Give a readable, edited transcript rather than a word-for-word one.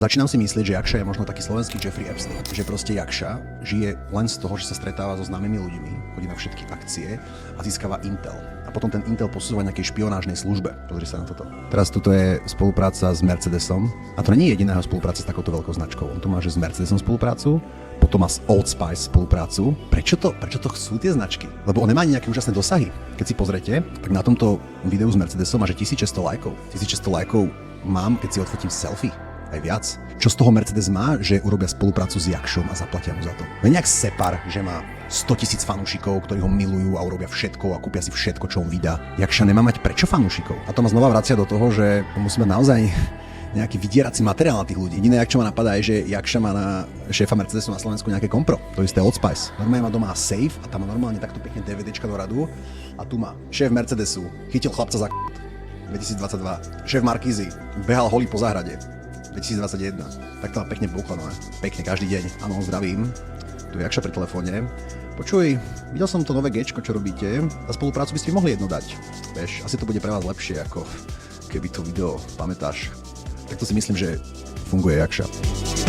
Začínam si myslieť, že Jakša je možno taký slovenský Jeffrey Epstein. Že proste Jakša žije len z toho, že sa stretáva so známymi ľuďmi, chodí na všetky akcie a získava intel. A potom ten intel posúva nejakej špionážnej službe. Pozri sa na toto. Teraz tuto je spolupráca s Mercedesom. A to nie je jediná spolupráca s takouto veľkou značkou. On tu má, že s Mercedesom spoluprácu, potom má s Old Spice spoluprácu. Prečo to chcú tie značky? Lebo on nemá nejaké úžasné dosahy. Keď si pozrete, tak na tomto videu s Mercedesom má, že 1600 lajkov. 1600 lajkov mám, keď si odfotím selfie. Aj viac. Čo z toho Mercedes má, že urobia spoluprácu s Jakšom a zaplatia mu za to. No je nejak Separ, že má 100 000 fanúšikov, ktorí ho milujú a urobia všetko a kúpia si všetko, čo on vydá. Jakša nemá mať prečo fanúšikov? A to ma znova vracia do toho, že musí mať naozaj nejaký vydierací materiál na tých ľudí. Jediné, čo ma napadá, je, že Jakša má na šéfa Mercedesu na Slovensku nejaké kompro. To isté Old Spice. Normálne má doma safe a tam má normálne takto pekne DVDčka do radu. A tu má šéf Mercedesu, chytil chlapca za 2022. Šéf Markízy, behal holý po záhrade. 2021. Tak to má pekne poukladné. Pekne každý deň. Áno, zdravím. Tu je Jakša pri telefóne. Počuj, videl som to nové Gčko, čo robíte. Za spoluprácu by ste mohli jedno dať. Vieš, asi to bude pre vás lepšie, ako keby to video pamätáš. Tak to si myslím, že funguje Jakša.